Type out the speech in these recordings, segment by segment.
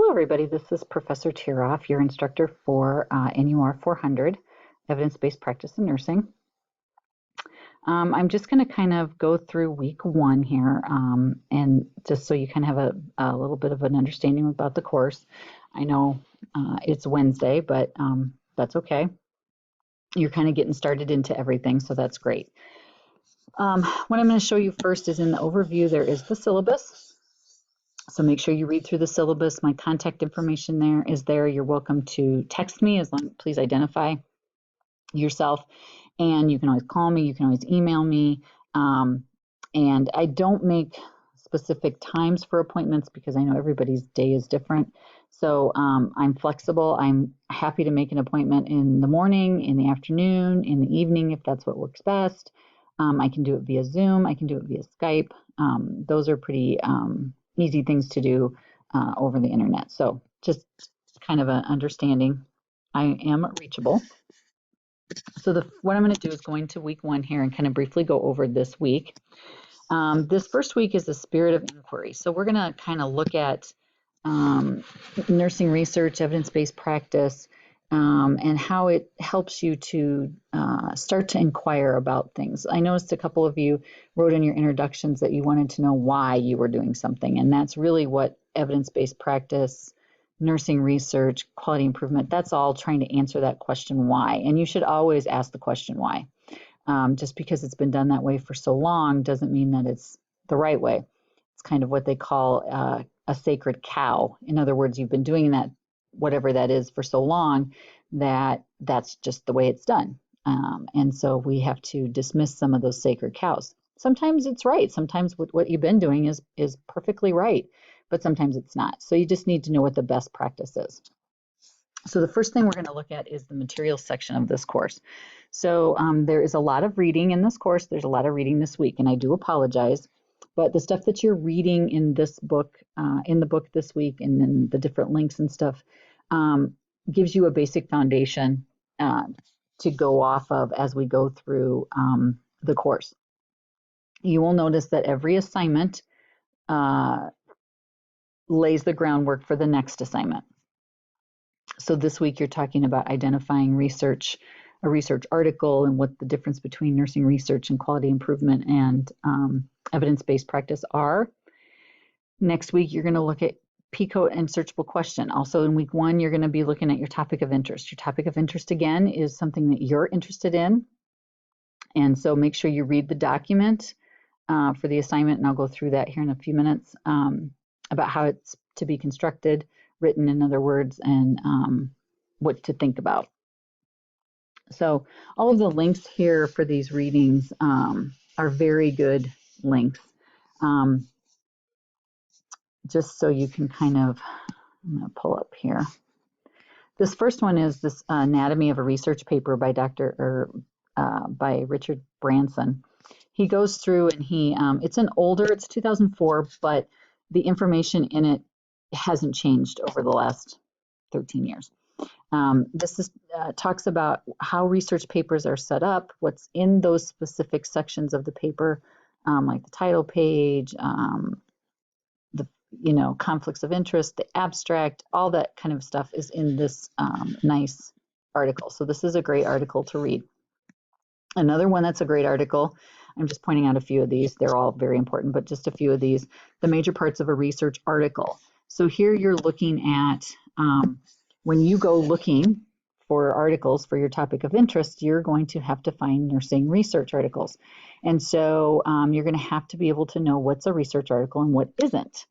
Hello, everybody. This is Professor Tiroff, your instructor for NUR 400, Evidence-Based Practice in Nursing. I'm just going to kind of go through week one here, and just so you kind of have a little bit of an understanding about the course. I know it's Wednesday, but that's okay. You're kind of getting started into everything, so that's great. What I'm going to show you first is in the overview, there is the syllabus. So make sure you read through the syllabus. My contact information there is there. You're welcome to text me please identify yourself. And you can always call me. You can always email me. And I don't make specific times for appointments because I know everybody's day is different. So I'm flexible. I'm happy to make an appointment in the morning, in the afternoon, in the evening, if that's what works best. I can do it via Zoom. I can do it via Skype. Those are pretty easy things to do over the internet. So just kind of an understanding. I am reachable. So what I'm going to do is go into week one here and kind of briefly go over this week. This first week is the spirit of inquiry. So we're going to kind of look at nursing research, evidence-based practice, and how it helps you to start to inquire about things. I noticed a couple of you wrote in your introductions that you wanted to know why you were doing something, and that's really what evidence-based practice, nursing research, quality improvement, that's all trying to answer that question why. And you should always ask the question why. Just because it's been done that way for so long doesn't mean that it's the right way. It's kind of what they call a sacred cow. In other words, you've been doing that, whatever that is, for so long that that's just the way it's done. And so we have to dismiss some of those sacred cows. Sometimes it's right. Sometimes what you've been doing is perfectly right, but sometimes it's not. So you just need to know what the best practice is. So the first thing we're going to look at is the materials section of this course. So there is a lot of reading in this course. There's a lot of reading this week, and I do apologize. But the stuff that you're reading in this book, in the book this week, and then the different links and stuff, gives you a basic foundation to go off of as we go through the course. You will notice that every assignment lays the groundwork for the next assignment. So this week you're talking about identifying a research article and what the difference between nursing research and quality improvement and evidence-based practice are. Next week, you're going to look at P-code and searchable question. Also in week one, you're going to be looking at your topic of interest. Your topic of interest, again, is something that you're interested in. And so make sure you read the document for the assignment, and I'll go through that here in a few minutes about how it's to be constructed, written in other words, and what to think about. So all of the links here for these readings are very good links. Just so you can kind of, I'm going to pull up here. This first one is this Anatomy of a Research paper by by Richard Branson. He goes through and it's 2004, but the information in it hasn't changed over the last 13 years. This talks about how research papers are set up, what's in those specific sections of the paper, like the title page, the conflicts of interest, the abstract, all that kind of stuff is in this nice article. So this is a great article to read. Another one that's a great article, I'm just pointing out a few of these. They're all very important, but just a few of these. The major parts of a research article. So here you're looking at, when you go looking for articles for your topic of interest, you're going to have to find nursing research articles. And so you're going to have to be able to know what's a research article and what isn't.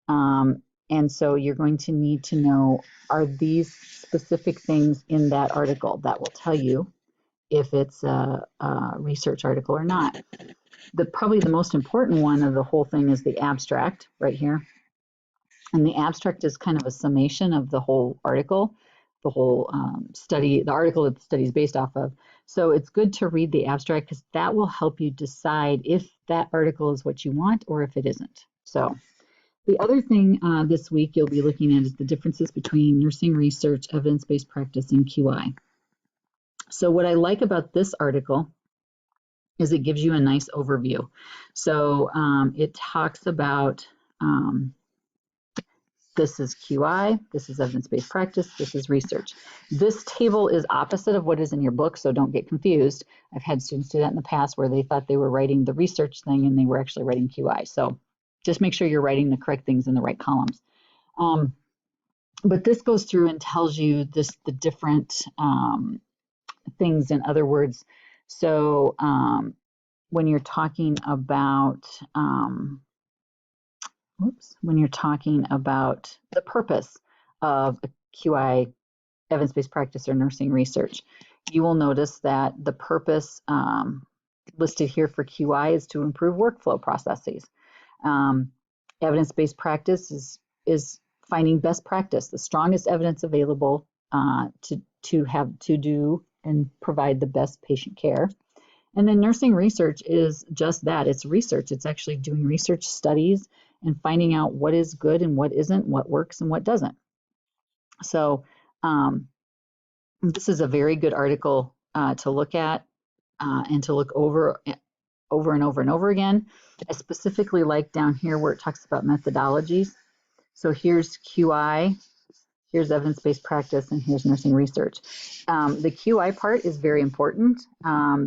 And so you're going to need to know, are these specific things in that article? That will tell you if it's a research article or not. Probably the most important one of the whole thing is the abstract right here. And the abstract is kind of a summation of the whole article, the whole study, the article that the study is based off of. So it's good to read the abstract because that will help you decide if that article is what you want or if it isn't. So the other thing this week you'll be looking at is the differences between nursing research, evidence-based practice, and QI. So what I like about this article is it gives you a nice overview. So it talks about This is QI, this is evidence-based practice, this is research. This table is opposite of what is in your book, so don't get confused. I've had students do that in the past where they thought they were writing the research thing and they were actually writing QI. So just make sure you're writing the correct things in the right columns. But this goes through and tells you the different things. In other words, so when you're talking about when you're talking about the purpose of a QI, evidence-based practice or nursing research, you will notice that the purpose listed here for QI is to improve workflow processes. Evidence-based practice is finding best practice, the strongest evidence available to do and provide the best patient care. And then nursing research is just that. It's research. It's actually doing research studies and finding out what is good and what isn't, what works and what doesn't. So this is a very good article to look at and to look over and over again. I specifically like down here where it talks about methodologies. So here's QI, here's evidence-based practice, and here's nursing research. The QI part is very important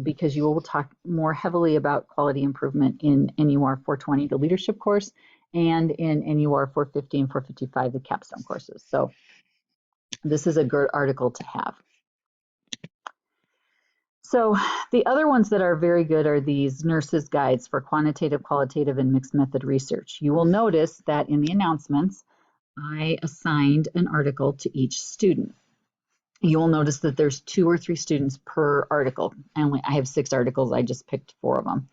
because you will talk more heavily about quality improvement in NUR 420, the leadership course, and in NUR 450 and 455, the capstone courses. So this is a good article to have. So the other ones that are very good are these nurses' guides for quantitative, qualitative, and mixed method research. You will notice that in the announcements, I assigned an article to each student. You will notice that there's 2 or 3 students per article. I have 6 articles, I just picked 4 of them.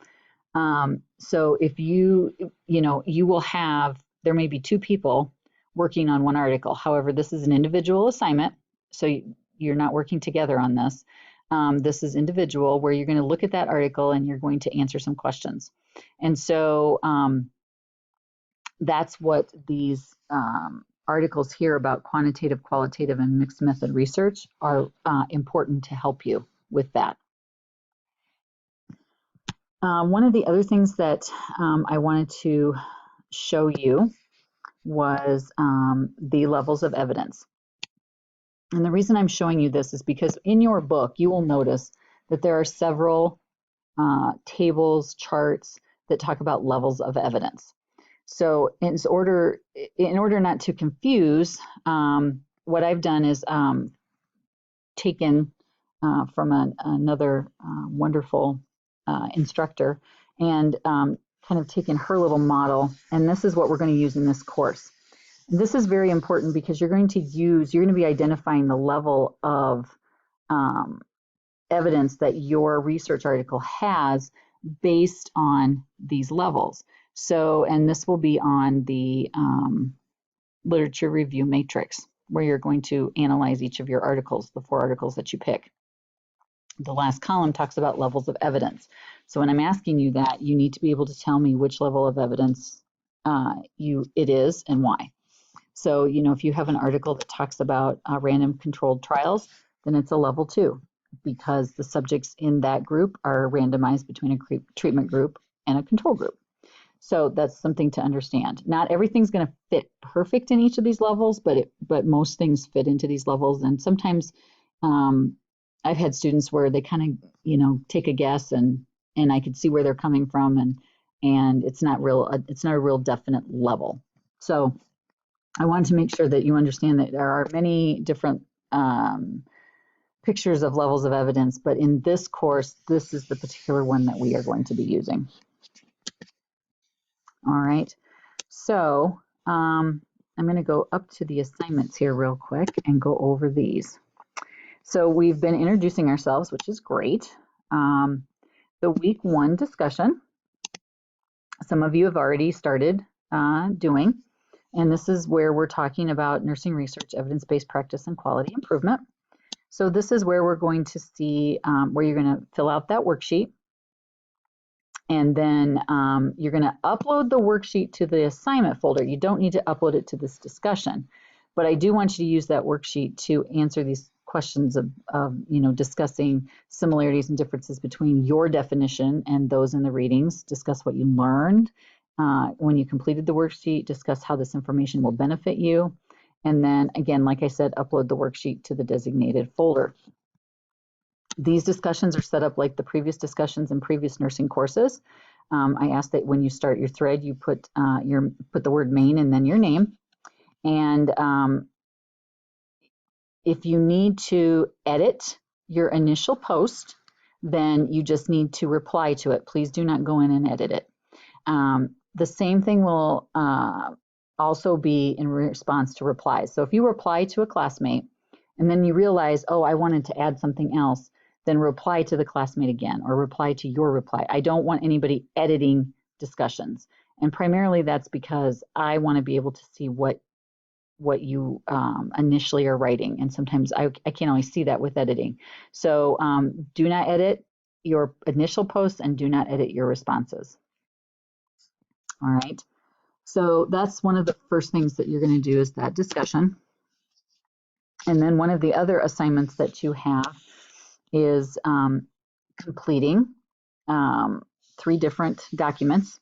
So if you will have, there may be 2 people working on one article. However, this is an individual assignment, so you're not working together on this. This is individual, where you're going to look at that article and you're going to answer some questions. And so that's what these articles here about quantitative, qualitative, and mixed method research are important to help you with that. One of the other things that I wanted to show you was the levels of evidence. And the reason I'm showing you this is because in your book, you will notice that there are several tables, charts that talk about levels of evidence. So in order not to confuse, what I've done is taken from another wonderful instructor and kind of taken her little model, and this is what we're going to use in this course. This is very important because you're going to be identifying the level of evidence that your research article has based on these levels. So, and this will be on the literature review matrix, where you're going to analyze each of your articles, the 4 articles that you pick. The last column talks about levels of evidence. So when I'm asking you that, you need to be able to tell me which level of evidence it is and why. So, if you have an article that talks about random controlled trials, then it's a level 2 because the subjects in that group are randomized between a treatment group and a control group. So that's something to understand. Not everything's going to fit perfect in each of these levels, but most things fit into these levels. And sometimes I've had students where they kind of, take a guess and I could see where they're coming from, and it's not a real definite level. So I wanted to make sure that you understand that there are many different pictures of levels of evidence, but in this course, this is the particular one that we are going to be using. All right, so I'm going to go up to the assignments here real quick and go over these. So we've been introducing ourselves, which is great. The week 1 discussion, some of you have already started doing, and this is where we're talking about nursing research, evidence-based practice, and quality improvement. So this is where we're going to see where you're going to fill out that worksheet. And then you're going to upload the worksheet to the assignment folder. You don't need to upload it to this discussion, but I do want you to use that worksheet to answer these questions of discussing similarities and differences between your definition and those in the readings, discuss what you learned, when you completed the worksheet, discuss how this information will benefit you. And then again, like I said, upload the worksheet to the designated folder. These discussions are set up like the previous discussions in previous nursing courses. I ask that when you start your thread, you put the word main and then your name. And if you need to edit your initial post, then you just need to reply to it. Please do not go in and edit it. The same thing will also be in response to replies. So if you reply to a classmate and then you realize, oh, I wanted to add something else, then reply to the classmate again or reply to your reply. I don't want anybody editing discussions. And primarily that's because I want to be able to see what you initially are writing. And sometimes I can't always see that with editing. So do not edit your initial posts and do not edit your responses. All right. So that's one of the first things that you're going to do is that discussion. And then one of the other assignments that you have is completing 3 different documents.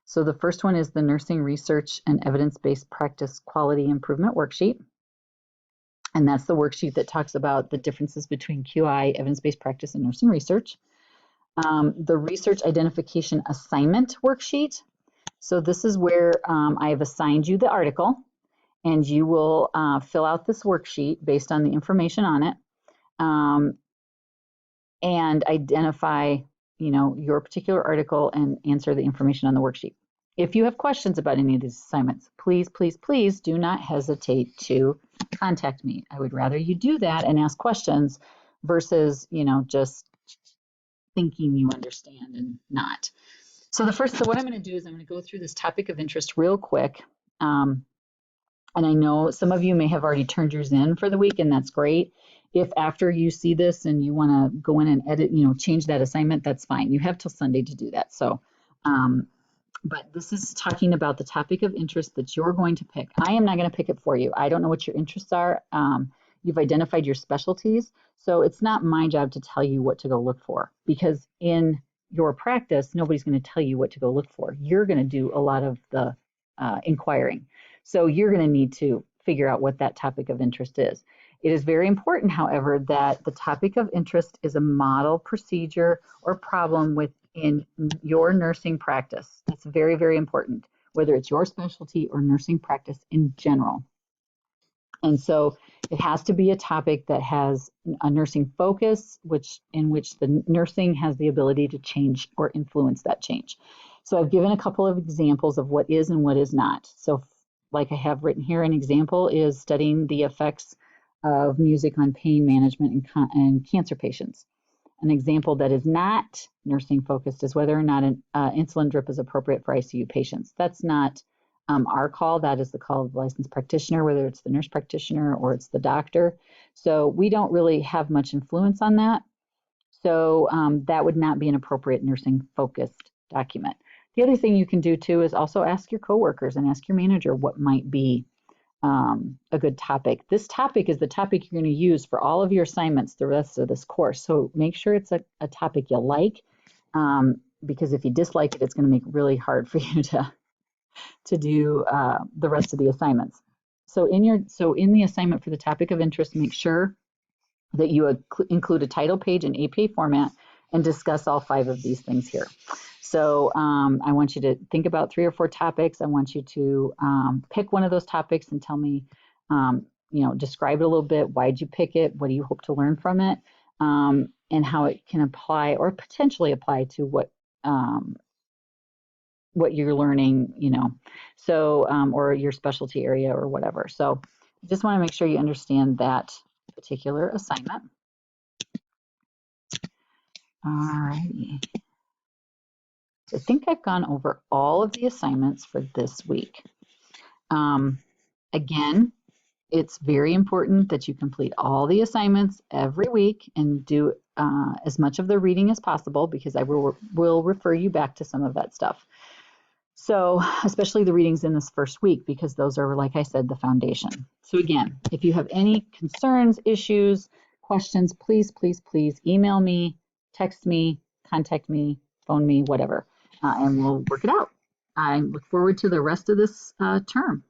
So the first one is the Nursing Research and Evidence-Based Practice Quality Improvement Worksheet. And that's the worksheet that talks about the differences between QI, evidence-based practice, and nursing research. The Research Identification Assignment Worksheet. So this is where I have assigned you the article, and you will fill out this worksheet based on the information on it, and identify, your particular article and answer the information on the worksheet. If you have questions about any of these assignments, please, please, please do not hesitate to contact me. I would rather you do that and ask questions versus, just thinking you understand and not. So what I'm going to do is I'm going to go through this topic of interest real quick. And I know some of you may have already turned yours in for the week, and that's great. If after you see this and you want to go in and edit, change that assignment, that's fine. You have till Sunday to do that. So, but this is talking about the topic of interest that you're going to pick. I am not going to pick it for you. I don't know what your interests are. You've identified your specialties. So it's not my job to tell you what to go look for, because in your practice, nobody's going to tell you what to go look for. You're going to do a lot of the inquiring. So you're going to need to figure out what that topic of interest is. It is very important, however, that the topic of interest is a model procedure or problem within your nursing practice. That's very, very important, whether it's your specialty or nursing practice in general. And so it has to be a topic that has a nursing focus, in which the nursing has the ability to change or influence that change. So I've given a couple of examples of what is and what is not. So like I have written here, an example is studying the effects of music on pain management in cancer patients. An example that is not nursing focused is whether or not an insulin drip is appropriate for ICU patients. That's not our call. That is the call of the licensed practitioner, whether it's the nurse practitioner or it's the doctor. So we don't really have much influence on that. So that would not be an appropriate nursing focused document. The other thing you can do too is also ask your coworkers and ask your manager what might be a good topic. This topic is the topic you're going to use for all of your assignments the rest of this course. So make sure it's a topic you like, because if you dislike it, it's going to make it really hard for you to do the rest of the assignments. So in the assignment for the topic of interest, make sure that you include a title page in APA format and discuss all 5 of these things here. So I want you to think about 3 or 4 topics. I want you to pick one of those topics and tell me, describe it a little bit. Why'd you pick it? What do you hope to learn from it? And how it can apply or potentially apply to what you're learning, or your specialty area or whatever. So you just want to make sure you understand that particular assignment. All righty. So I think I've gone over all of the assignments for this week. Again, it's very important that you complete all the assignments every week and do as much of the reading as possible, because I will refer you back to some of that stuff. So especially the readings in this first week, because those are, like I said, the foundation. So again, if you have any concerns, issues, questions, please, please, please email me, text me, contact me, phone me, whatever, and we'll work it out. I look forward to the rest of this term.